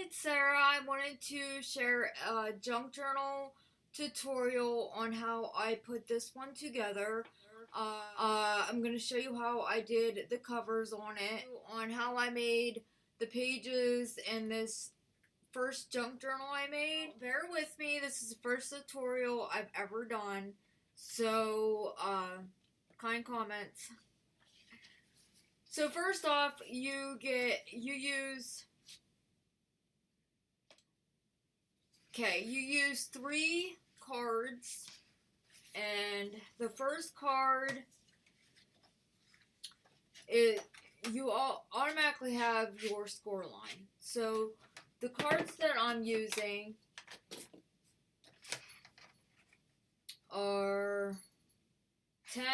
it's Sarah. I wanted to share a junk journal tutorial on how I put this one together. I'm going to show you how I did the covers on it, on how I made the pages in this first junk journal I made. Bear with me, this is the first tutorial I've ever done, so kind comments. So first off, you use 3 cards, and the first card you all automatically have your score line. So the cards that I'm using are 10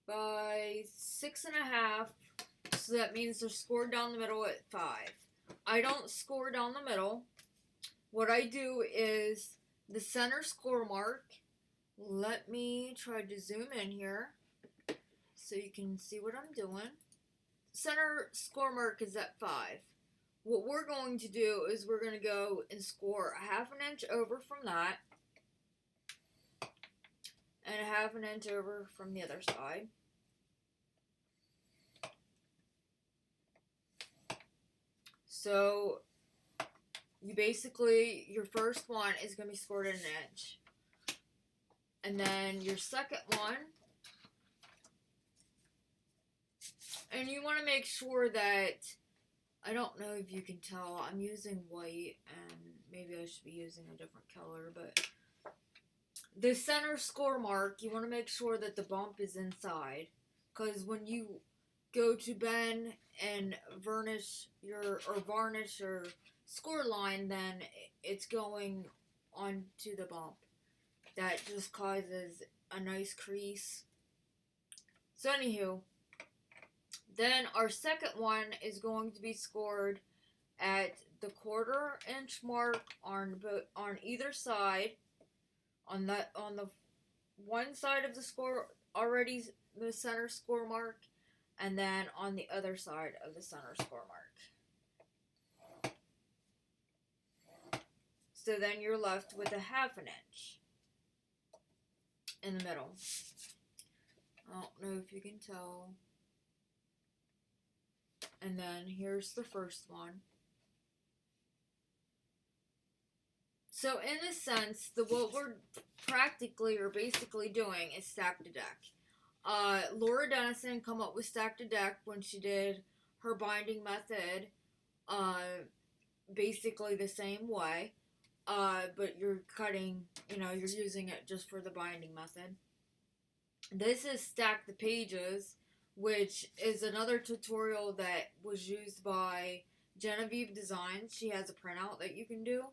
by 6.5, so that means they're scored down the middle at 5. I don't score down the middle. What I do is the center score mark. Let me try to zoom in here so you can see what I'm doing. Center score mark is at 5. What we're going to do is we're going to go and score a 1/2 inch over from that, and a 1/2 inch over from the other side. So you basically, your first one is going to be scored at 1 inch. And then your second one, and you want to make sure that, I don't know if you can tell, I'm using white, and maybe I should be using a different color, but the center score mark, you want to make sure that the bump is inside, because when you go to bend and varnish your score line, then it's going onto the bump. That just causes a nice crease. So anywho, then our second one is going to be scored at the 1/4 inch mark on either side. On the one side of the score already the center score mark, and then on the other side of the center score mark. So then you're left with a 1/2 inch in the middle. I don't know if you can tell. And then here's the first one. So in a sense, what we're practically or basically doing is stack to deck. Laura Dennison come up with stack to deck when she did her binding method, basically the same way, but you're cutting, you're using it just for the binding method. This is stack the pages, which is another tutorial that was used by Jenofevedesigns. She has a printout that you can do.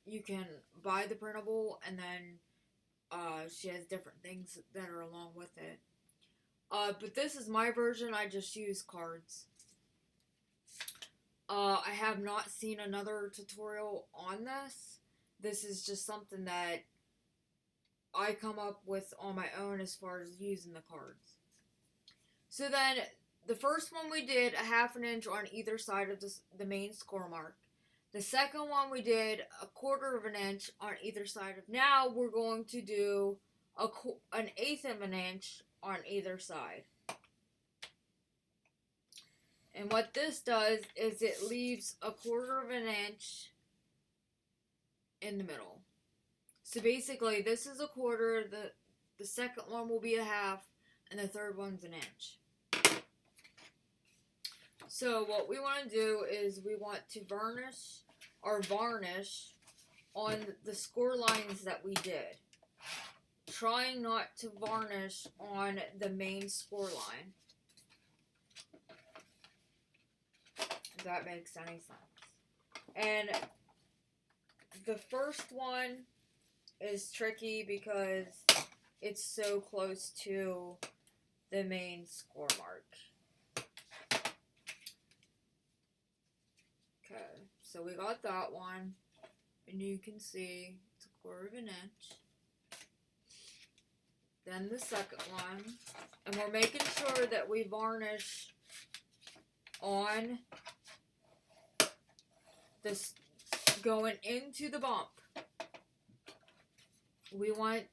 You can buy the printable, and then she has different things that are along with it. But this is my version. I just use cards. I have not seen another tutorial on this. This is just something that I come up with on my own as far as using the cards. So then, the first one we did a 1/2 inch on either side of the main score mark. The second one we did a 1/4 inch on either side of. Now we're going to do an 1/8 of an inch on either side. And what this does is it leaves a 1/4 inch in the middle. So basically, this is a 1/4. The second one will be a 1/2, and the third one's 1 inch. So what we want to do is we want to varnish on the score lines that we did. Trying not to varnish on the main score line. If that makes any sense. And the first one is tricky because it's so close to the main score mark. Okay, so we got that one, and you can see it's a 1/4 inch. Then the second one, and we're making sure that we varnish on this going into the bump. We want,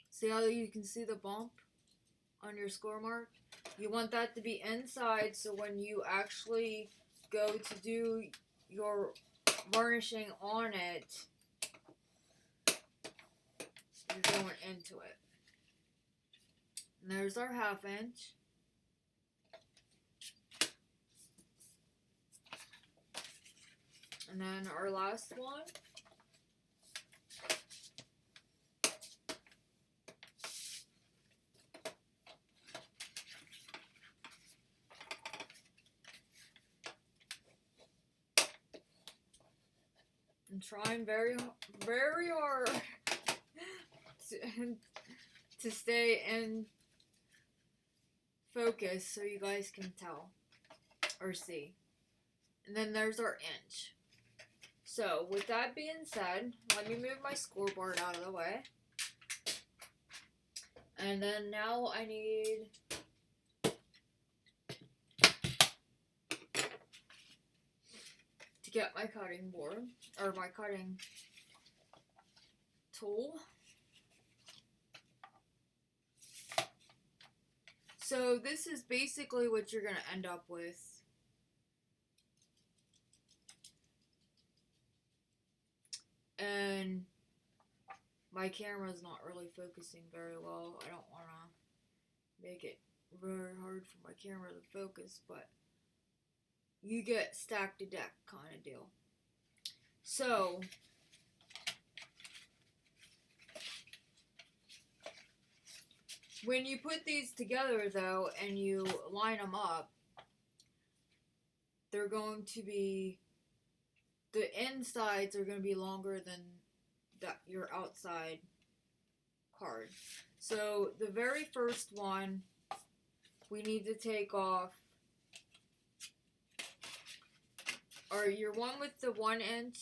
see how you can see the bump on your score mark? You want that to be inside, so when you actually go to do your varnishing on it, you're going into it. And there's our 1/2 inch. And then our last one. I'm trying very, very hard to stay in focus so you guys can tell or see. And then there's our inch. So with that being said, let me move my scoreboard out of the way. And then now I need to get my cutting board, or my cutting tool. So this is basically what you're going to end up with. And my camera's not really focusing very well. I don't want to make it very hard for my camera to focus, but you get stack to deck kind of deal. So when you put these together though and you line them up, they're going to be, the insides are going to be longer than your outside card. So the very first one, we need to take off, or your one with the 1 inch,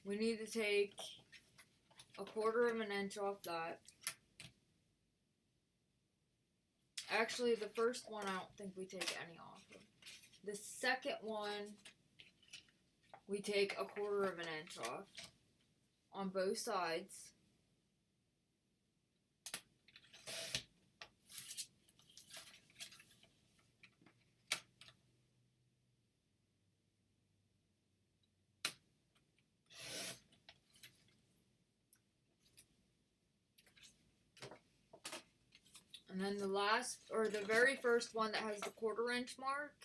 we need to take 1/4 inch off that. Actually, the first one, I don't think we take any off. The second one, we take 1/4 inch off on both sides. And then the last, or the very first one that has the 1/4 inch mark,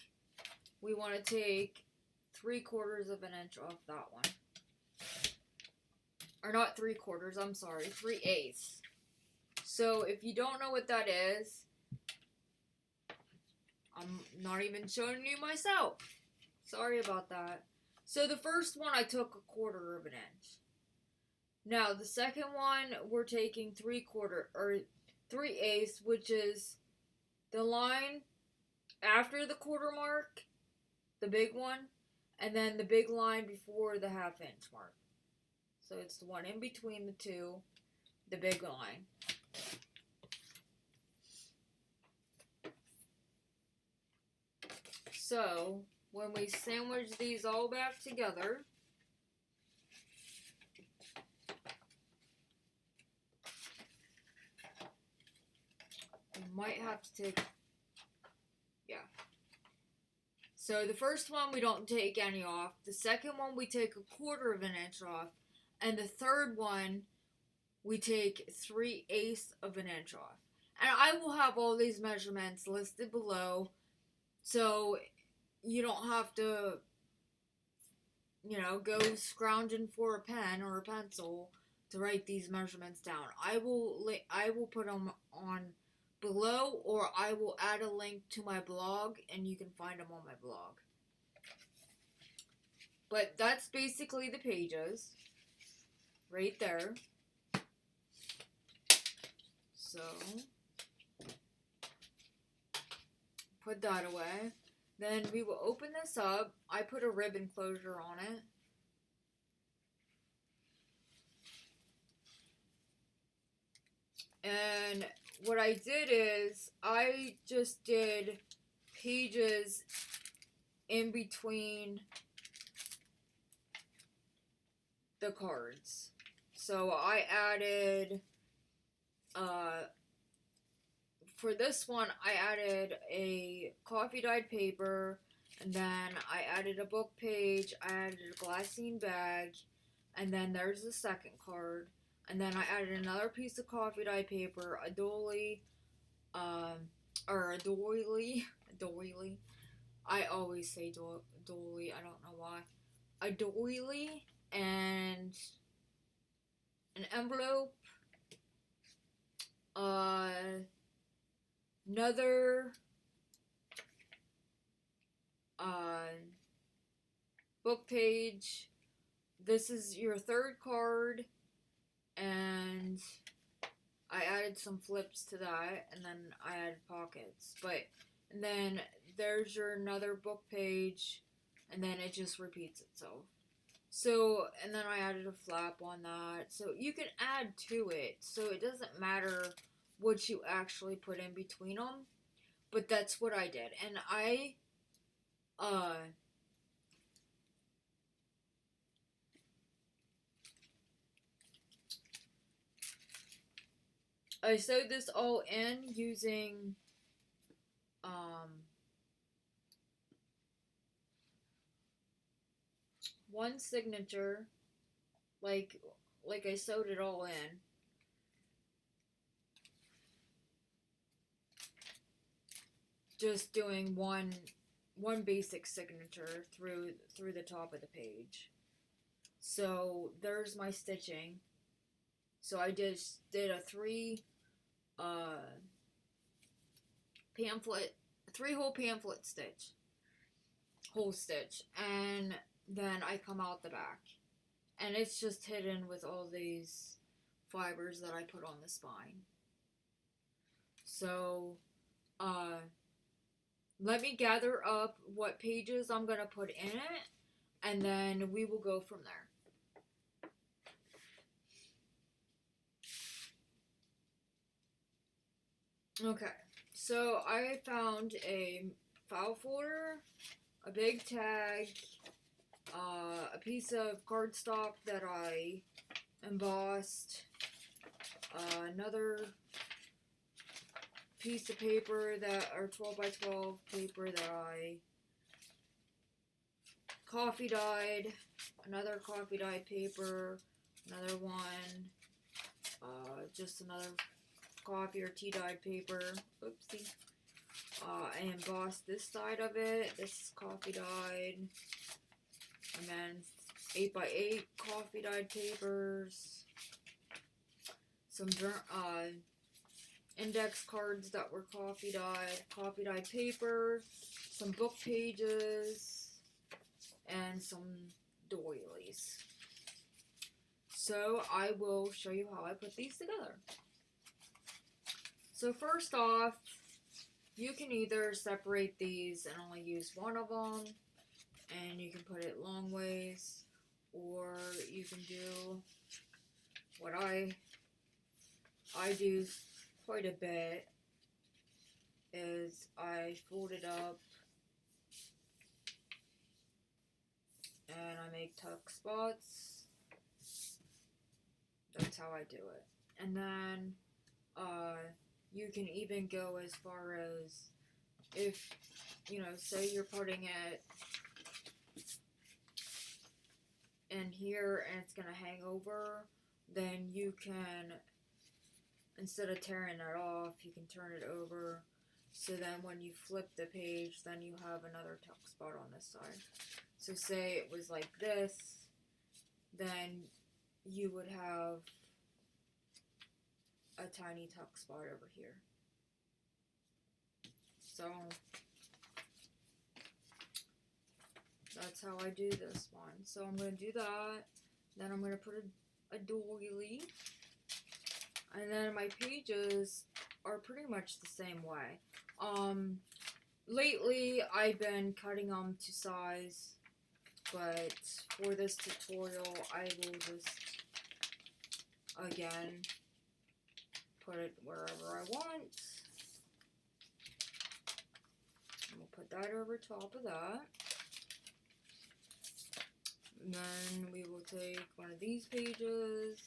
we want to take 3/4 inch off that one. Or not 3/4, I'm sorry, 3/8. So if you don't know what that is, I'm not even showing you myself. Sorry about that. So the first one I took 1/4 inch. Now the second one we're taking 3/4 or 3/8, which is the line after the 1/4 mark, the big one, and then the big line before the 1/2 inch mark. So it's the one in between the two, the big line. So when we sandwich these all back together, we might have to take, yeah. So the first one we don't take any off. The second one we take 1/4 inch off. And the third one we take 3/8 inch off. And I will have all these measurements listed below, so you don't have to, go scrounging for a pen or a pencil to write these measurements down. I will put them on below, or I will add a link to my blog, and you can find them on my blog. But that's basically the pages right there. So put that away. Then we will open this up. I put a ribbon closure on it. And what I did is I just did pages in between the cards. So I added, for this one, I added a coffee dyed paper, and then I added a book page, I added a glassine bag, and then there's the second card. And then I added another piece of coffee dye paper, a doily, or a doily. I always say doily, I don't know why. A doily and an envelope, another book page. This is your third card, and I added some flips to that, and then I added pockets. And then there's your another book page, and then it just repeats itself. So, and then I added a flap on that. So you can add to it. So it doesn't matter what you actually put in between them. But that's what I did. And I sewed this all in using one signature, like I sewed it all in. Just doing one basic signature through the top of the page. So there's my stitching. So I just did a three hole pamphlet stitch, and then I come out the back, and it's just hidden with all these fibers that I put on the spine. So let me gather up what pages I'm gonna put in it, and then we will go from there. Okay, so I found a file folder, a big tag, a piece of cardstock that I embossed, another piece of paper or 12 by 12 paper that I coffee dyed, another coffee dyed paper, another one, just another coffee or tea dyed paper. Oopsie. I embossed this side of it. This is coffee dyed. And then 8 by 8 coffee dyed papers. Some index cards that were coffee dyed paper. Some book pages. And some doilies. So I will show you how I put these together. So first off, you can either separate these and only use one of them, and you can put it long ways, or you can do what I do quite a bit, is I fold it up and I make tuck spots. That's how I do it. And then you can even go as far as, if, say you're putting it in here and it's going to hang over, then you can, instead of tearing it off, you can turn it over. So then when you flip the page, then you have another tuck spot on this side. So say it was like this, then you would have a tiny tuck spot over here. So that's how I do this one. So I'm going to do that. Then I'm going to put a doily. And then my pages are pretty much the same way. Lately I've been cutting them to size, but for this tutorial I will just, again, put it wherever I want. And we'll put that over top of that. And then we will take one of these pages,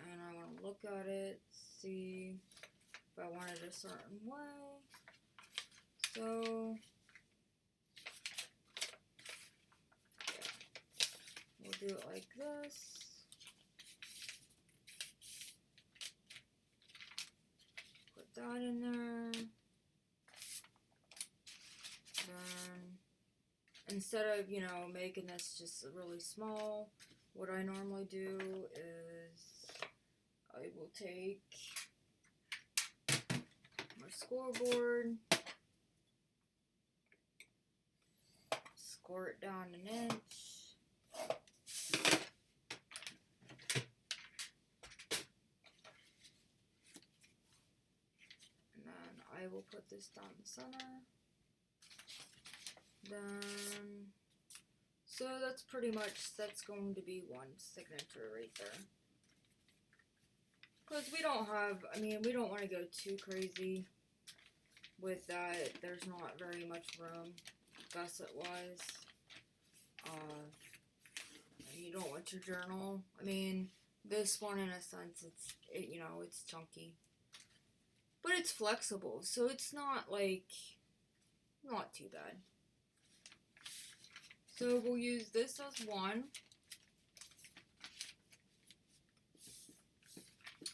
and I want to look at it, see if I want it a certain way. So, yeah, we'll do it like this. Put that in there. Then, instead of, you know, making this just really small, what I normally do is I will take my scoreboard, score it down an inch, and then I will put this down the center. Then, so that's pretty much, that's going to be one signature right there. Because we don't have, I mean, we don't want to go too crazy with that. There's not very much room, gusset-wise. You don't want your journal. I mean, this one, in a sense, you know, it's chunky. But it's flexible, so it's not, like, not too bad. So we'll use this as one.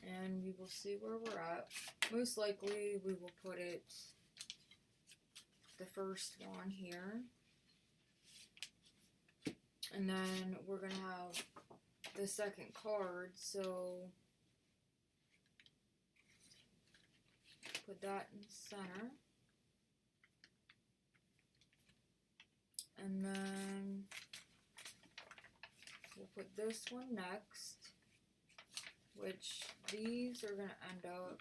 And we will see where we're at. Most likely we will put it, the first one here. And then we're going to have the second card, so put that in the center. And then we'll put this one next, which these are going to end up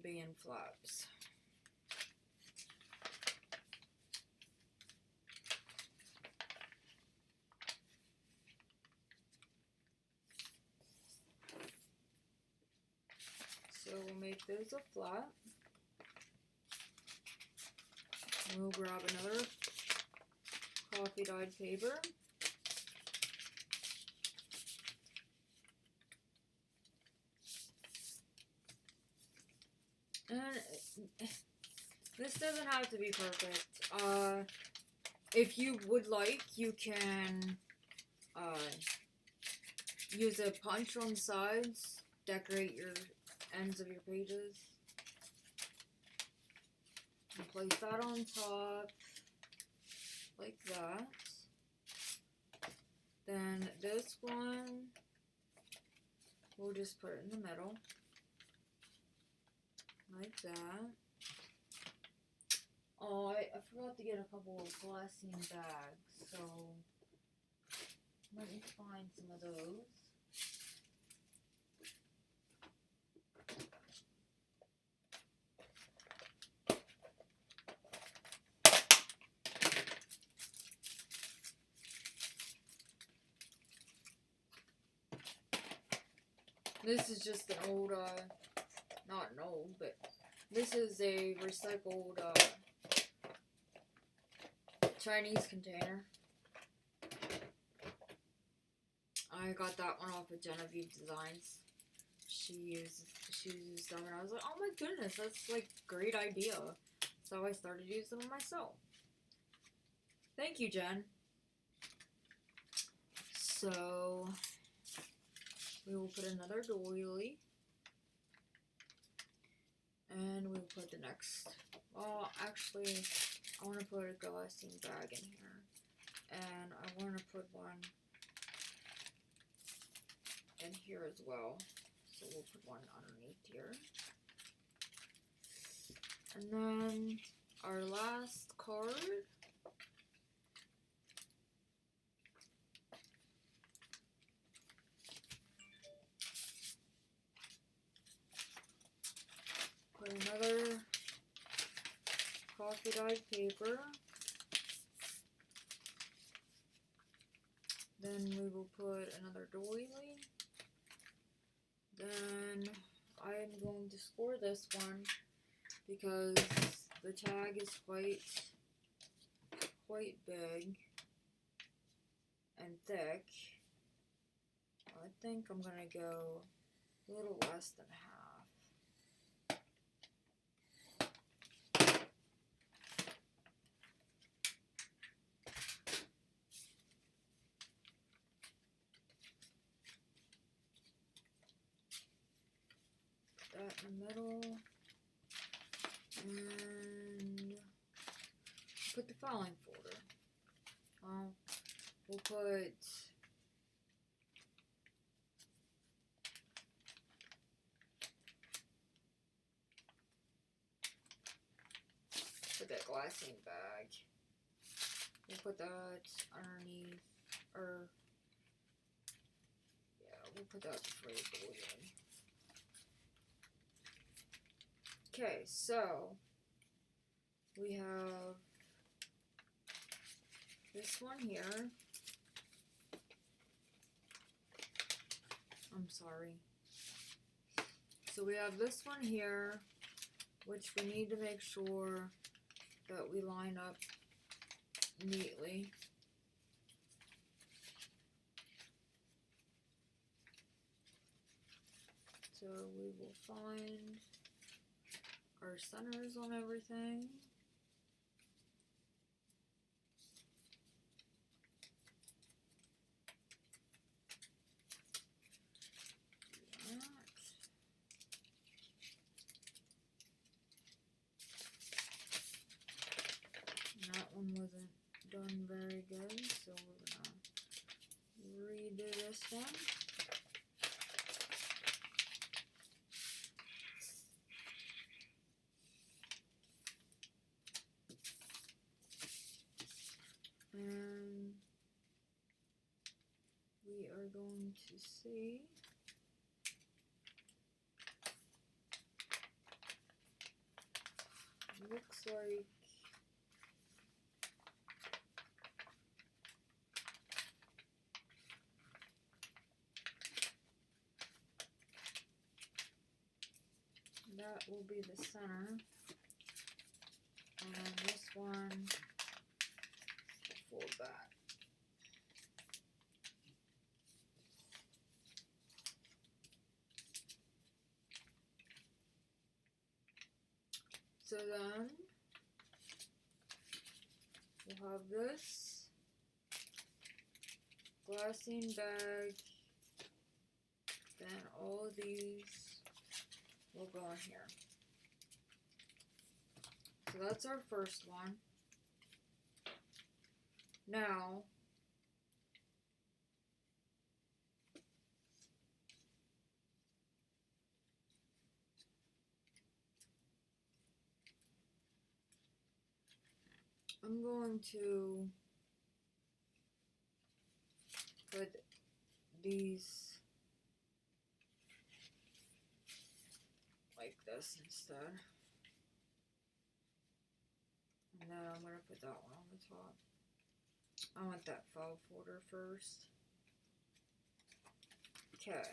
being flaps. So we'll make those a flap. We'll grab another coffee dyed paper. And this doesn't have to be perfect. If you would like, you can use a punch on the sides, decorate your ends of your pages. And place that on top, like that. Then this one, we'll just put it in the middle, like that. Oh, I forgot to get a couple of glassine bags, so let me find some of those. This is just an old, not an old, but this is a recycled, Chinese container. I got that one off of Jenofevedesigns. She used them, and I was like, oh my goodness, that's like a great idea. So I started using them myself. Thank you, Jen. So we will put another doily, and we'll put the next. Well, actually, I want to put a glassine bag in here, and I want to put one in here as well. So we'll put one underneath here, and then our last card. Put another coffee dyed paper. Then we will put another doily. Then I am going to score this one because the tag is quite big and thick. I think I'm gonna go a little less than half. That in the middle, and put the filing folder. We'll put that glassine bag. We'll put that underneath, or yeah, we'll put that before the doily. Okay, so we have this one here. I'm sorry. So we have this one here, which we need to make sure that we line up neatly. So we will find our centers on everything. That one wasn't done very good, so we're gonna redo this one. And we are going to see looks like that will be the center, and this one fold back. So then we'll have this glassine bag, then all of these will go in here. So that's our first one. Now, I'm going to put these like this instead. And then I'm going to put that one on the top. I want that file folder first. Okay.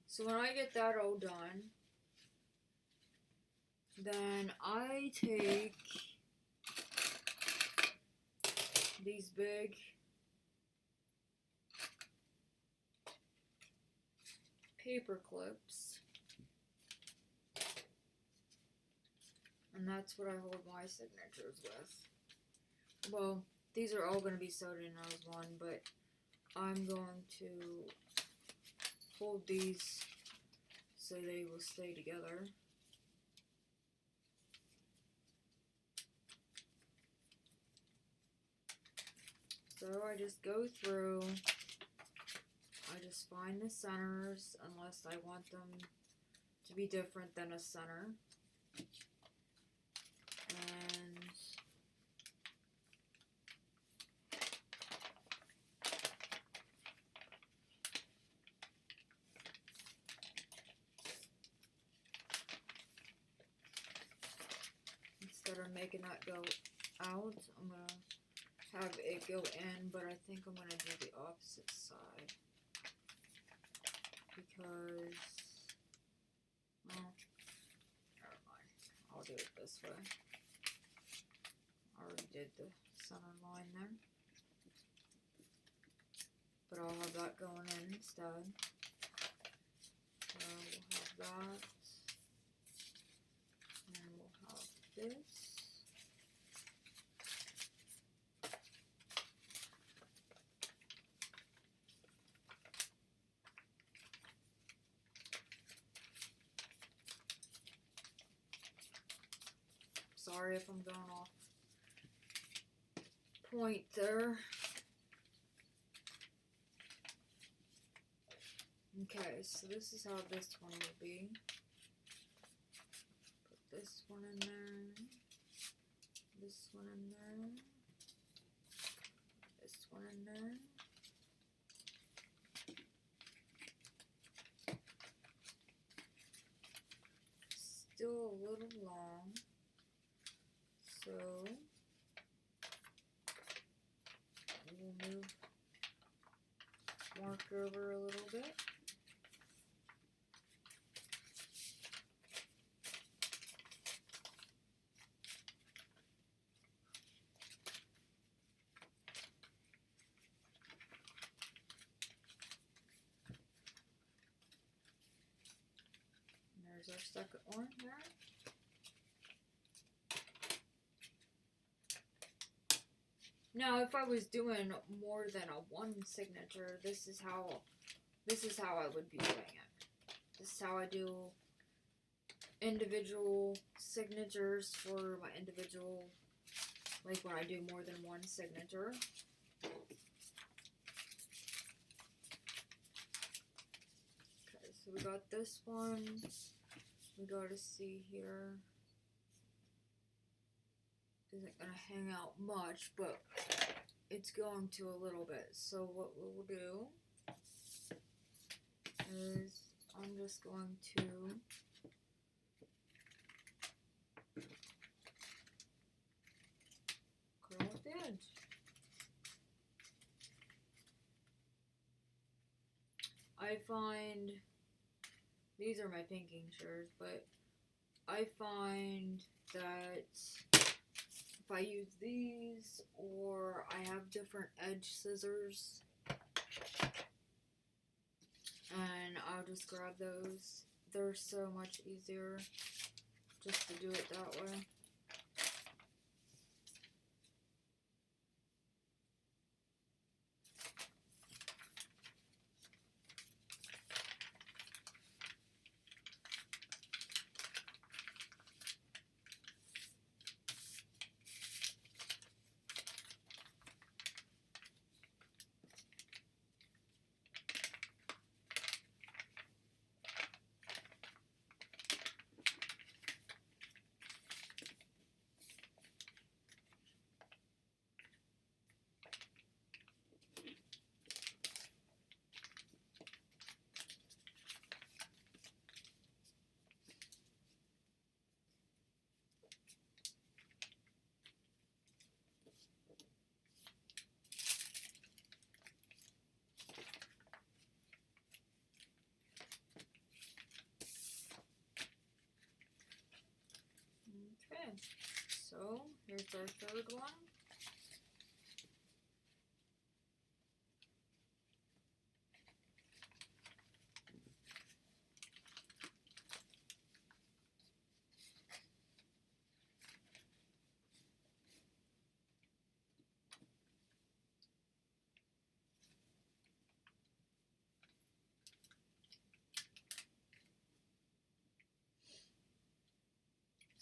So when I get that all done, then I take these big paper clips, and that's what I hold my signatures with. Well, these are all going to be sewed in as one, but I'm going to hold these so they will stay together. So I just go through, I just find the centers unless I want them to be different than a center. And instead of making that go out, I'm going to have it go in, but I think I'm going to do the opposite side. Because, well, never mind. I'll do it this way. I already did the center line there. But I'll have that going in instead. So we'll have that. And we'll have this. Sorry if I'm going off point there. Okay, so this is how this one will be. Put this one in there. This one in there. This one in there. Still a little long. So we'll move mark over a little bit. And there's our second one there. Now, if I was doing more than a one signature, this is how I would be doing it. This is how I do individual signatures for my individual, like when I do more than one signature. Okay, so we got this one. We got to see here. Isn't going to hang out much, but it's going to a little bit. So what we'll do is I'm just going to cut off the edge. I find, these are my pinking shears, but I find that if I use these, or I have different edge scissors, and I'll just grab those. They're so much easier just to do it that way. Okay, so here's our third one.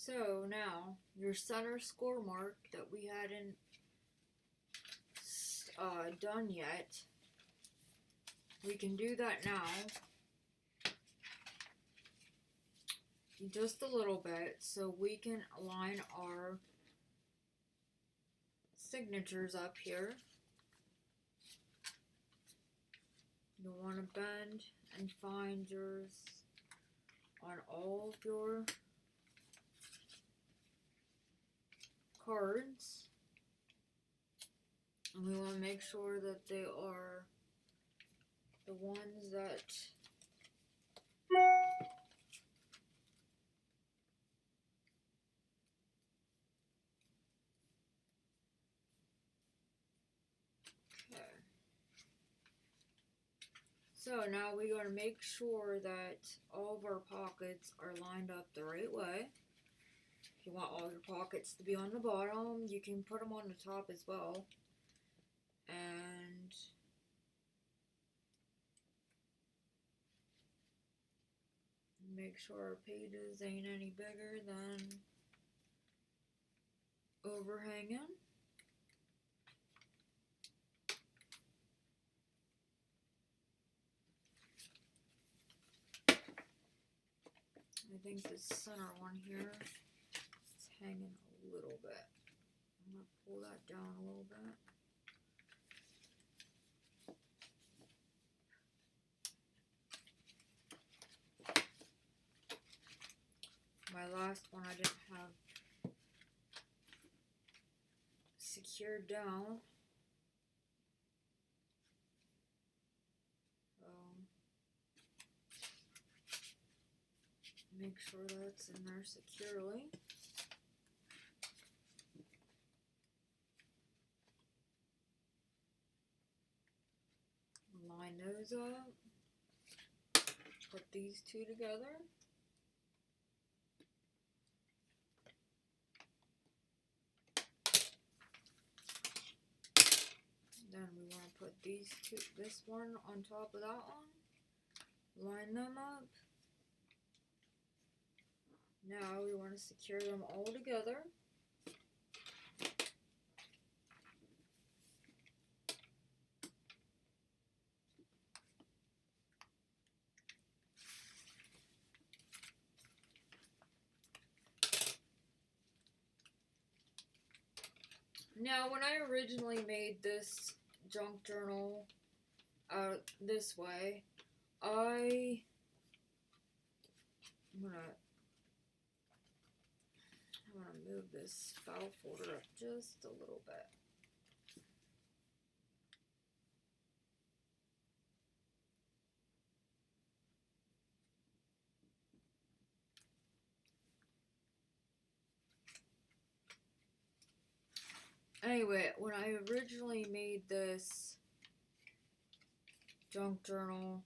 So now, your center score mark that we hadn't done yet, we can do that now. Just a little bit, so we can align our signatures up here. You'll want to bend and find yours on all of your cards. And we want to make sure that they are the ones that So now we're going to make sure that all of our pockets are lined up the right way. If you want all your pockets to be on the bottom, you can put them on the top as well. And make sure our pages ain't any bigger than overhanging. I think the center one here is hanging a little bit. I'm going to pull that down a little bit. My last one I didn't have secured down. Make sure that's in there securely. Line those up. Put these two together. Then we want to put this one on top of that one. Line them up. Now we want to secure them all together. Now, when I originally made this junk journal out this way, I'm gonna move this file folder up just a little bit. Anyway, when I originally made this junk journal,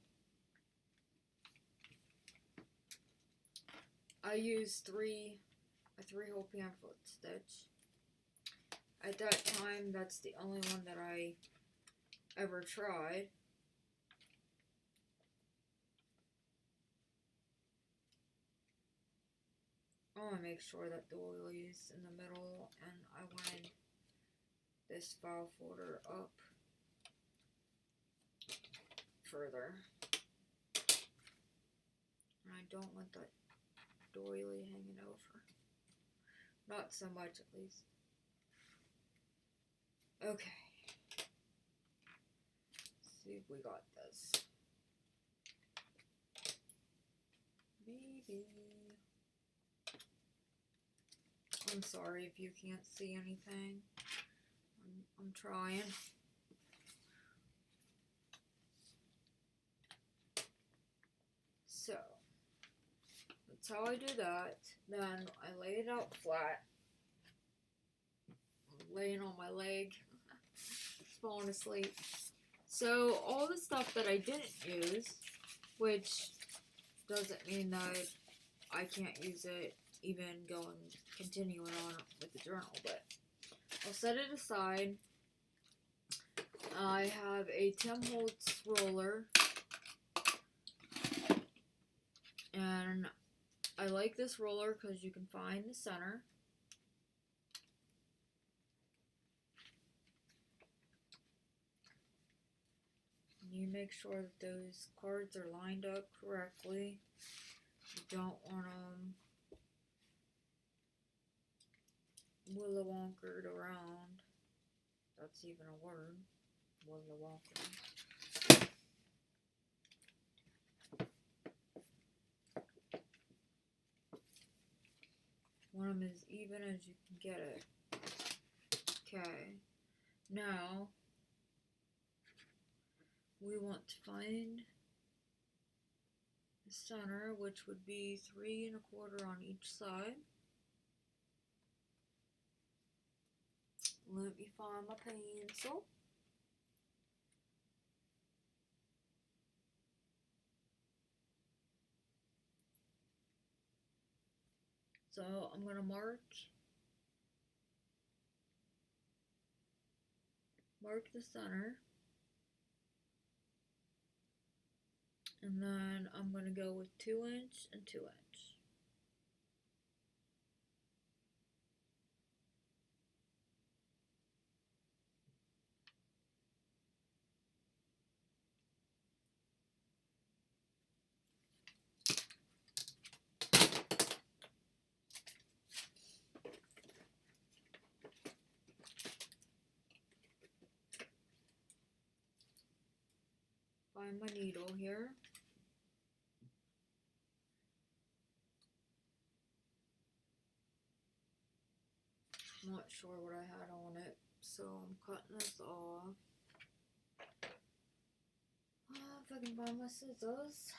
I used a 3-hole pamphlet stitch. At that time, that's the only one that I ever tried. I want to make sure that the doilies in the middle, and I wanted this file folder up further. And I don't want that doily hanging over. Not so much, at least. Okay. Let's see if we got this. Maybe. I'm sorry if you can't see anything. I'm trying. So, that's how I do that. Then I lay it out flat. I'm laying on my leg. Falling asleep. So, all the stuff that I didn't use, which doesn't mean that I can't use it even continuing on with the journal, but I'll set it aside. I have a Tim Holtz roller, and I like this roller because you can find the center. And you make sure that those cards are lined up correctly. You don't want them willy-wonkered around. That's even a word. Willy-wonkered. Want them as even as you can get it. Okay. Now, we want to find the center, which would be 3 1/4 on each side. Let me find my pencil. So I'm going to mark the center. And then I'm going to go with 2 inch and 2 inch. Find my needle here. I'm not sure what I had on it, so I'm cutting this off. If I can find my scissors.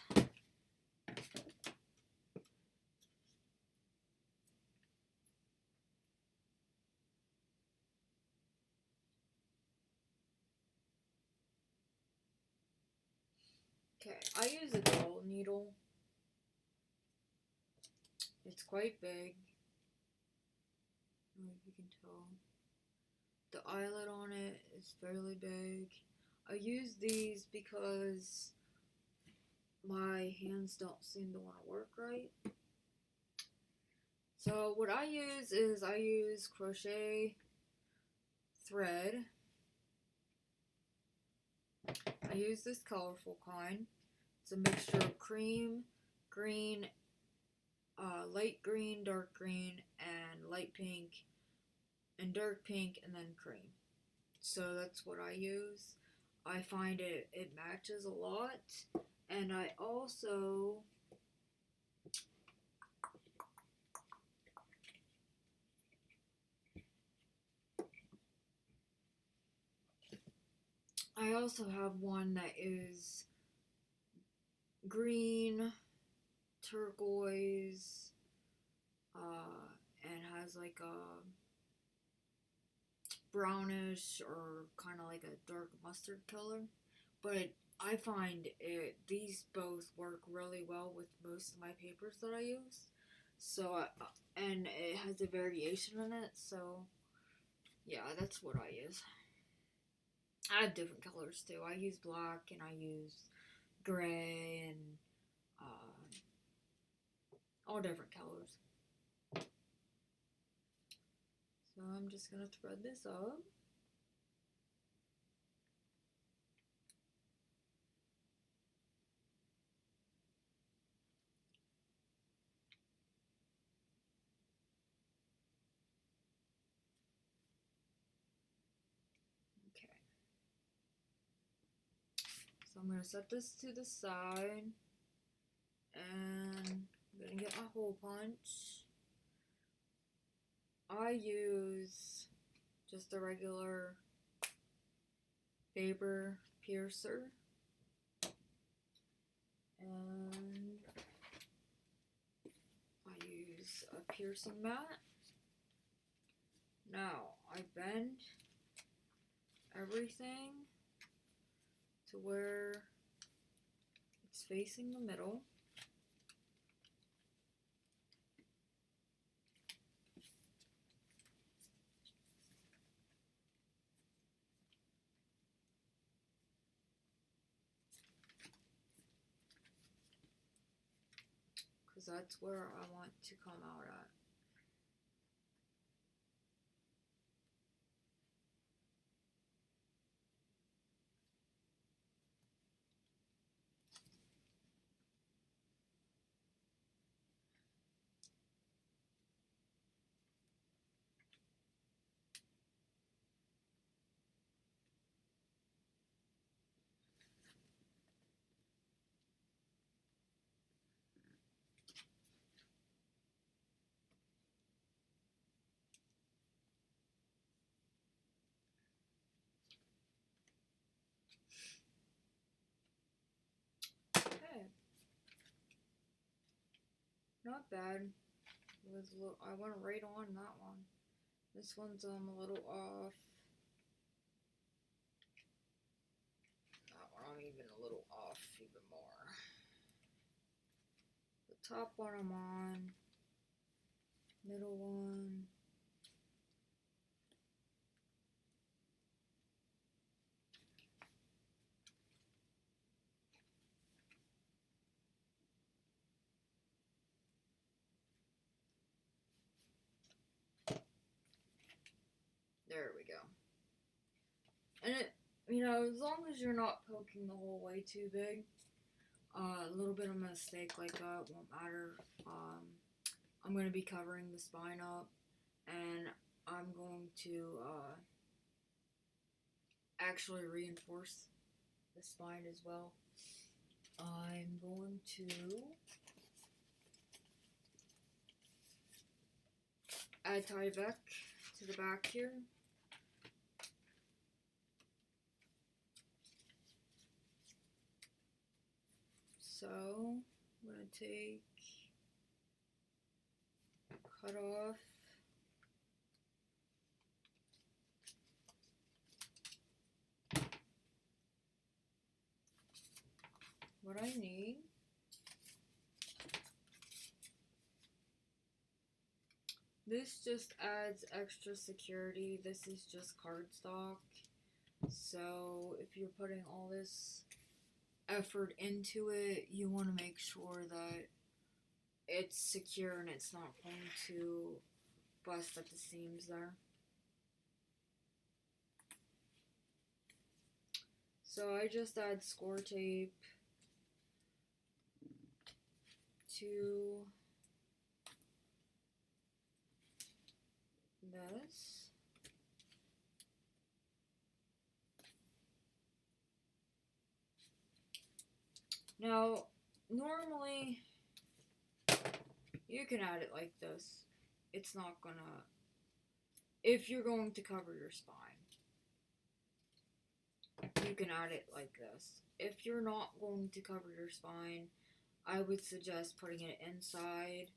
Okay, I use a dull needle. It's quite big. I don't know if you can tell. The eyelet on it is fairly big. I use these because my hands don't seem to want to work right. So what I use is I use crochet thread. I use this colorful kind. It's a mixture of cream, green, light green, dark green, and light pink, and dark pink, and then cream. So that's what I use. I find it matches a lot, and I also have one that is green, turquoise, and has like a brownish or kind of like a dark mustard color. But I find these both work really well with most of my papers that I use. So, and it has a variation in it, so yeah, that's what I use. I have different colors too. I use black and I use gray and all different colors. So I'm just gonna thread this up. Okay. So I'm gonna set this to the side and I'm gonna get my hole punch. I use just a regular paper piercer, and I use a piercing mat. Now I bend everything to where it's facing the middle. Because that's where I want to come out at. not bad. It was a little, I went right on that one. This one's a little off. That one I'm even a little off even more. The top one I'm on. Middle one. There we go. And it, you know, as long as you're not poking the hole way too big, a little bit of a mistake like that won't matter. I'm going to be covering the spine up, and I'm going to actually reinforce the spine as well. I'm going to add Tyvek to the back here. So I'm going to take, cut off what I need. This just adds extra security. This is just cardstock. So if you're putting all this effort into it, you want to make sure that it's secure and it's not going to bust at the seams there. So I just add score tape to this. Now, normally you can add it like this. It's not gonna, if you're going to cover your spine, you can add it like this. If you're not going to cover your spine, I would suggest putting it inside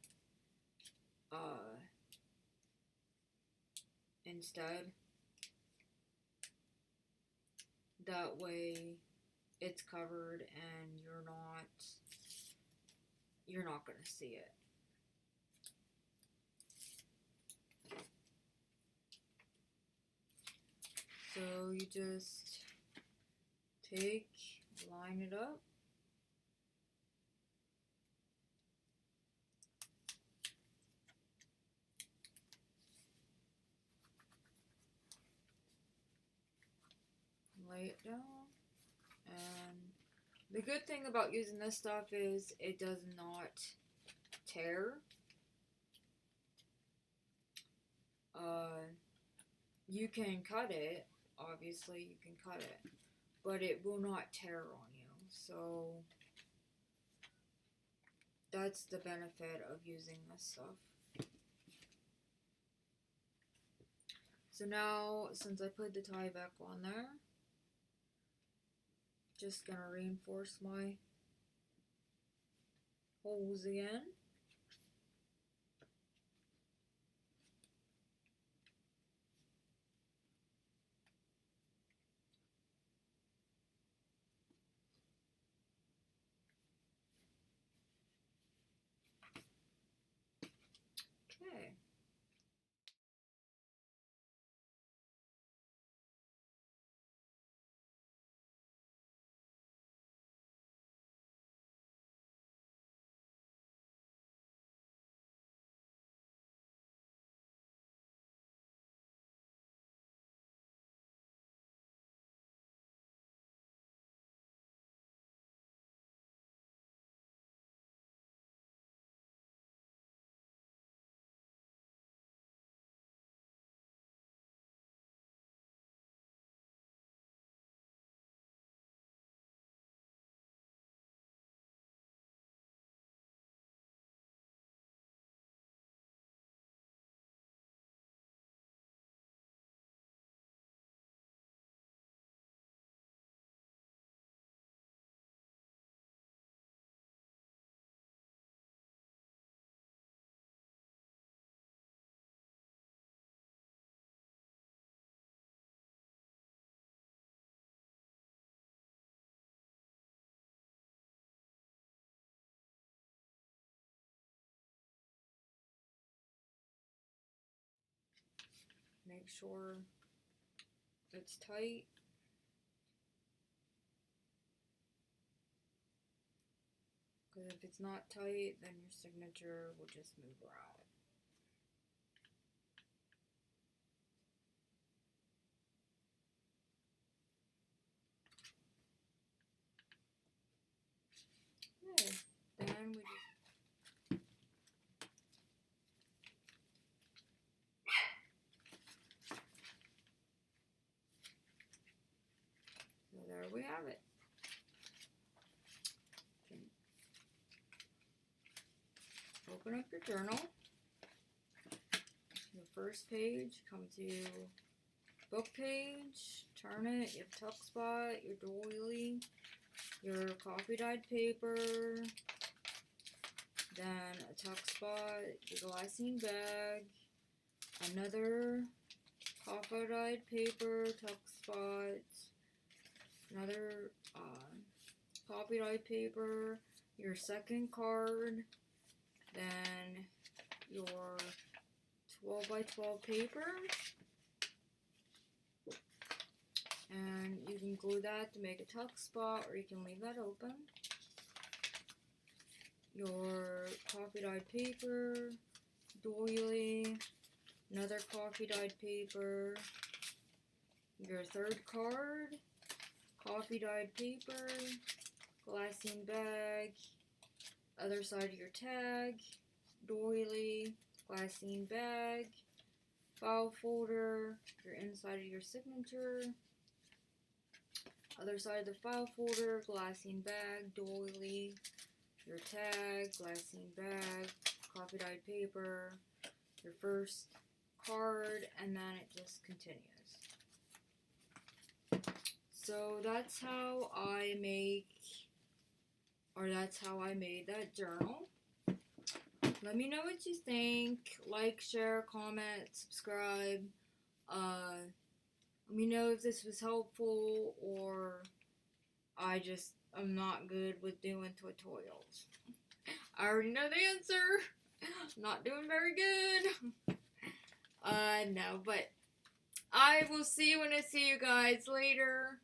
instead. That way it's covered and you're not gonna see it. So you just take, line it up. Lay it down. And the good thing about using this stuff is it does not tear. You can cut it, obviously you can cut it, but it will not tear on you. So that's the benefit of using this stuff. So now, since I put the Tyvek on there, just gonna reinforce my holes again. Okay. make sure it's tight. Because if it's not tight, then your signature will just move around. Okay, then we just so there we have it. Open up your journal. Your first page, come to book page, turn it, you have tuck spot, your doily, your coffee dyed paper, then a tuck spot, your glycine bag, another coffee dyed paper, tuck spot, another coffee dyed paper, your second card, then your 12 by 12 paper, and you can glue that to make a tuck spot, or you can leave that open. Your coffee dyed paper, doily, another coffee dyed paper, your third card, coffee dyed paper, glycine bag, other side of your tag, doily, glycine bag, file folder, your inside of your signature, other side of the file folder, glycine bag, doily, your tag, glycine bag, coffee dyed paper, your first card, and then it just continues. So that's how I make, or that's how I made that journal. Let me know what you think. Like, share, comment, subscribe. Let me know if this was helpful, or I'm not good with doing tutorials. I already know the answer. Not doing very good. No, but I will see you when I see you guys later.